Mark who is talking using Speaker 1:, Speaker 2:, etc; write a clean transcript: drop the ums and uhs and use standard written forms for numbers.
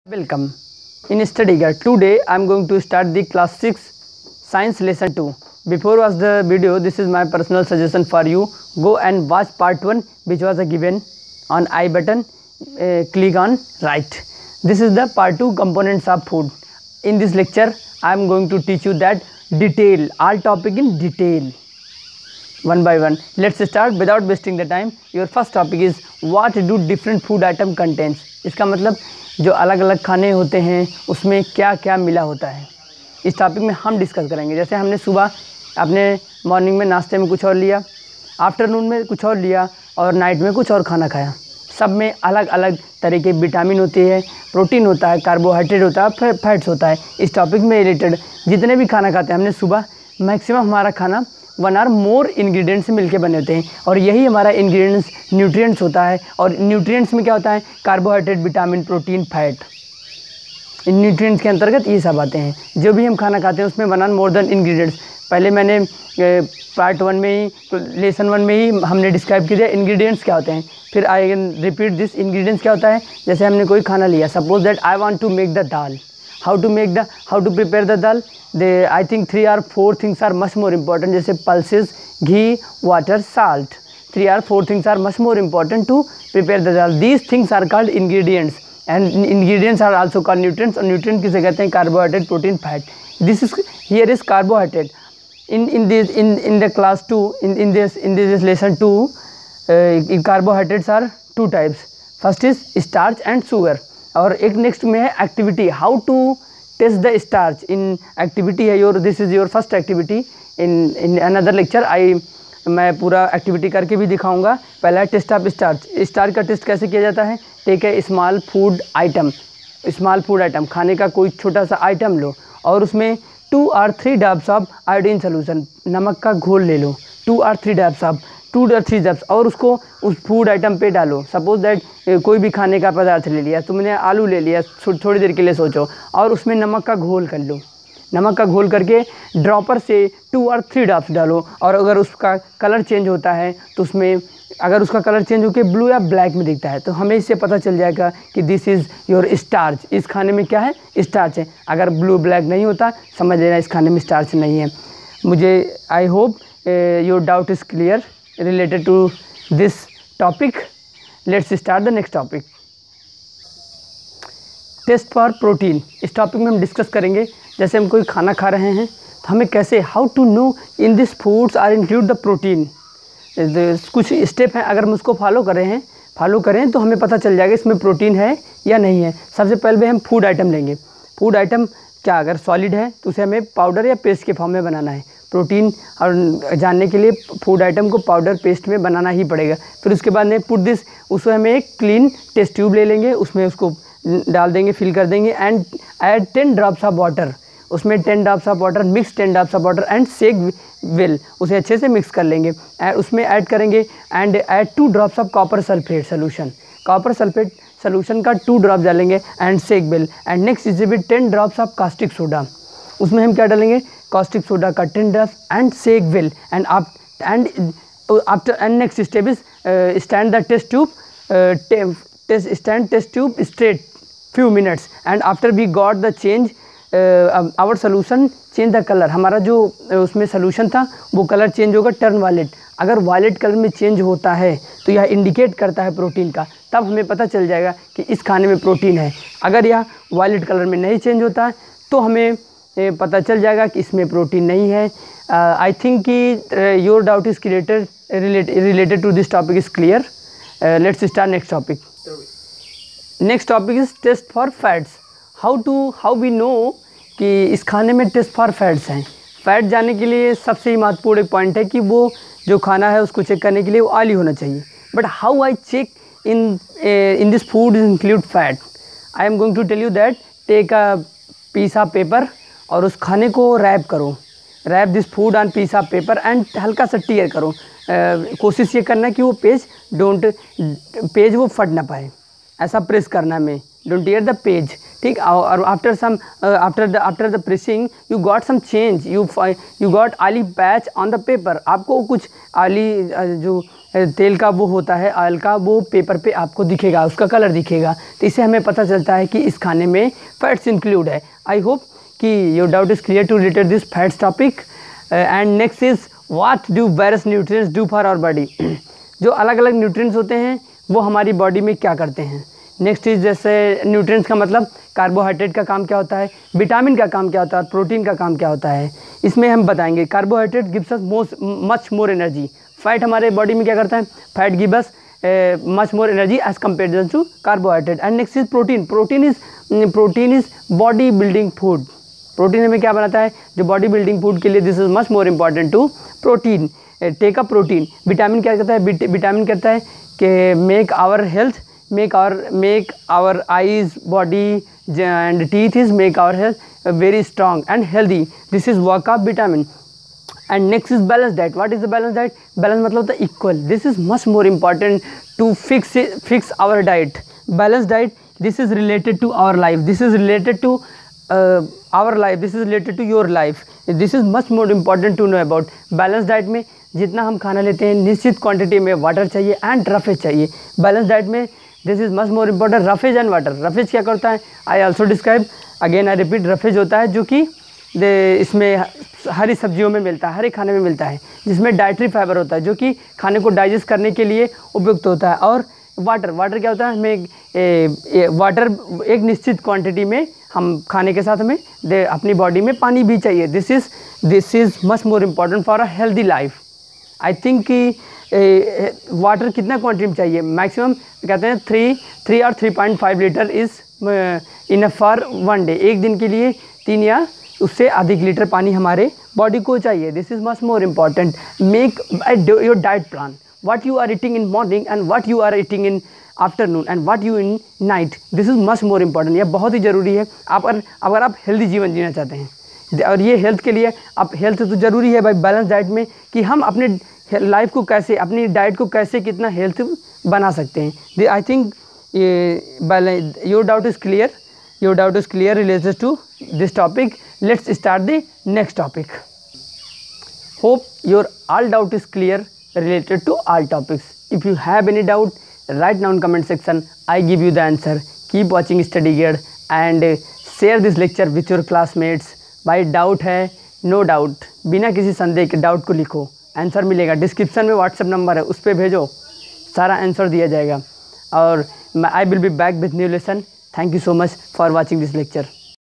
Speaker 1: Welcome. In study guide, today I am going to start the class 6 science lesson 2. Before watch the video, this is my personal suggestion for you. Go and watch part 1 which was given on I button. Click on right. This is the part 2 components of food. In this lecture I am going to teach you that detail, all topic in detail, one by one. Let's start without wasting the time. Your first topic is what do different food item contains. इसका मतलब जो अलग अलग खाने होते हैं उसमें क्या क्या मिला होता है, इस टॉपिक में हम डिस्कस करेंगे। जैसे हमने सुबह अपने मॉर्निंग में नाश्ते में कुछ और लिया, आफ्टरनून में कुछ और लिया और नाइट में कुछ और खाना खाया। सब में अलग अलग तरह के विटामिन होते हैं, प्रोटीन होता है, कार्बोहाइड्रेट होता है, फैट्स होता है। इस टॉपिक में रिलेटेड जितने भी खाना खाते हैं हमने सुबह, मैक्सिमम हमारा खाना 1 और मोर इंग्रेडिएंट्स से मिलके बने होते हैं और यही हमारा इंग्रेडिएंट्स न्यूट्रिएंट्स होता है। और न्यूट्रिएंट्स में क्या होता है? Carbohydrate, vitamin, protein, fat. इन न्यूट्रिएंट्स के अंतर्गत ये सब आते हैं। जो भी हम खाना खाते हैं उसमें 1 और मोर देन इंग्रेडिएंट्स। पहले मैंने पार्ट 1 में ही, लेसन 1 में ही हमने डिस्क्राइब किया इंग्रेडिएंट्स क्या होते हैं। फिर I can repeat this. Ingredients क्या होता है? जैसे हमने कोई खाना लिया, suppose that I want to make the dal. How to prepare the dal? I think 3 or 4 things are much more important. जैसे pulses, ghee, water, salt. 3 or 4 things are much more important to prepare the dal. These things are called ingredients, and ingredients are also called nutrients. और nutrient किसे कहते हैं? Carbohydrate, protein, fat. Here is carbohydrate. In the class 2, in this lesson 2, carbohydrates are 2 types. First is starch and sugar. और एक next में है activity. How to test the starch in activity है this is your first activity. in another lecture मैं पूरा activity करके भी दिखाऊंगा। पहला है टेस्ट ऑफ स्टार्च। स्टार्च का टेस्ट कैसे किया जाता है? टेक है स्मॉल फूड आइटम, खाने का कोई छोटा सा आइटम लो और उसमें 2 or 3 drops of iodine solution, नमक का घोल ले लो। 2 or 3 ड्रॉप्स और उसको उस फूड आइटम पे डालो। सपोज दैट कोई भी खाने का पदार्थ ले लिया, तुमने आलू ले लिया, थोड़ी देर के लिए सोचो और उसमें नमक का घोल कर लो। नमक का घोल करके ड्रॉपर से 2 or 3 ड्रॉप्स डालो और अगर उसका कलर चेंज होता है तो उसमें, अगर उसका कलर चेंज होकर ब्लू या ब्लैक में दिखता है तो हमें इससे पता चल जाएगा कि दिस इज़ योर स्टार्च। इस खाने में क्या है? स्टार्च है। अगर ब्लू ब्लैक नहीं होता समझ लेना इस खाने में स्टार्च नहीं है। मुझे I hope your doubt is clear related to this topic. Let's start the next topic. Test for protein. इस टॉपिक में हम डिस्कस करेंगे जैसे हम कोई खाना खा रहे हैं तो हमें कैसे, how to know in this foods are include the protein. कुछ स्टेप हैं, अगर हम उसको फॉलो करें तो हमें पता चल जाएगा इसमें प्रोटीन है या नहीं है। सबसे पहले हम फूड आइटम लेंगे। फूड आइटम क्या, अगर सॉलिड है तो उसे हमें पाउडर या पेस्ट के फॉर्म में बनाना है। प्रोटीन और जानने के लिए फूड आइटम को पाउडर पेस्ट में बनाना ही पड़ेगा। फिर उसके बाद में पुट दिस, उसमें हमें एक क्लीन टेस्ट ट्यूब ले लेंगे, उसमें उसको डाल देंगे, फिल कर देंगे and add 10 drops of water. उसमें 10 drops of water, mix 10 drops of water and shake well, उसे अच्छे से मिक्स कर लेंगे। उसमें ऐड करेंगे and add 2 drops of copper sulphate solution. Copper sulphate solution का 2 ड्रॉप डालेंगे and shake well. And next is with 10 drops of caustic soda. उसमें हम क्या डालेंगे? caustic soda का 10 drops and shake well and next step is stand the test tube straight few minutes and after we got the change our solution change the color। हमारा जो उसमें solution था वो कलर चेंज होगा turn violet. अगर violet colour में change होता है तो यह इंडिकेट करता है प्रोटीन का, तब हमें पता चल जाएगा कि इस खाने में प्रोटीन है। अगर यह वायलेट कलर में नहीं चेंज होता है तो हमें पता चल जाएगा कि इसमें प्रोटीन नहीं है। आई थिंक कि your doubt is related to this topic is clear. Let's start next topic. Next topic is test for fats. How we know कि इस खाने में टेस्ट फॉर फैट्स हैं। फैट जानने के लिए सबसे ही महत्वपूर्ण एक पॉइंट है कि वो जो खाना है उसको चेक करने के लिए वो ऑयली होना चाहिए। But how I check in this food include fat? I am going to tell you that take a piece of paper और उस खाने को रैप करो। Wrap this food on piece of paper and हल्का सा tier करो। कोशिश ये करना कि वो पेज वो फट ना पाए, ऐसा प्रेस करना में। डोंट टीयर द पेज, ठीक। और after the pressing you got some change, you got oily patch on the paper. आपको कुछ ऑयली जो तेल का वो होता है, ऑयल का, वो पेपर पे आपको दिखेगा, उसका कलर दिखेगा। तो इससे हमें पता चलता है कि इस खाने में फैट्स इंक्लूड है। आई होप कि your doubt is clear to related this fats topic. And next is what do various nutrients do for our body. जो अलग अलग न्यूट्रिएंट्स होते हैं वो हमारी बॉडी में क्या करते हैं। नेक्स्ट इज जैसे न्यूट्रिएंट्स का मतलब कार्बोहाइड्रेट का काम क्या होता है, विटामिन का काम क्या होता है, प्रोटीन का काम क्या होता है, इसमें हम बताएंगे। Carbohydrate gives us much more energy. Fat हमारे बॉडी में क्या करता है, fat give us much more energy as compare to carbohydrate. And next is protein. Protein is body building food. Protein हमें क्या बनाता है, जो बॉडी बिल्डिंग फूड के लिए this is much more important to protein. Take a protein. Vitamin क्या कहता है, विटामिन कहता है कि make our health, make our eyes, body and teeth is make our health very strong and healthy. This is work of vitamin. And next is balanced diet. What is the balanced diet? Balance मतलब होता है equal. This is much more important to fix our diet. Balanced diet, this is related to our life. This is related to our life. This is related to your life. This is much more important to know about. Balanced diet में जितना हम खाना लेते हैं निश्चित quantity में water चाहिए and roughage चाहिए। बैलेंस डाइट में this is much more important roughage and water. Roughage क्या करता है, I also describe again I repeat. Roughage होता है जो कि इसमें हरी सब्जियों में मिलता है, हरे खाने में मिलता है, जिसमें डाइटरी फाइबर होता है जो कि खाने को डाइजेस्ट करने के लिए उपयुक्त होता है। और वाटर क्या होता है, हमें वाटर एक निश्चित क्वांटिटी में हम खाने के साथ हमें अपनी बॉडी में पानी भी चाहिए। This is much more important for a healthy life. I think कि वाटर कितना क्वांटिटी में चाहिए, मैक्सिमम कहते हैं 3 और 3.5 litre is enough for one day. एक दिन के लिए 3 या उससे अधिक लीटर पानी हमारे बॉडी को चाहिए। This is much more important. Make your diet plan, what you are eating in morning and what you are eating in afternoon and what you in night. This is much more important. यह बहुत ही ज़रूरी है अगर आप healthy जीवन जीना चाहते हैं। और ये हेल्थ के लिए आप हेल्थ तो ज़रूरी है भाई बैलेंस डाइट में, कि हम अपने लाइफ को कैसे, अपनी डाइट को कैसे कितना हेल्थ बना सकते हैं। I think your doubt is clear related to this topic. Let's start the next topic. Hope your all doubt is clear related to all topics. If you have any doubt, write down comment section. I give you the answer. Keep watching Study Gear and share this lecture with your classmates. भाई doubt है, no doubt, बिना किसी संदेह के doubt को लिखो, answer मिलेगा। Description में व्हाट्सएप नंबर है, उस पर भेजो, सारा आंसर दिया जाएगा। और I will be back with new lesson. Thank you so much for watching this lecture.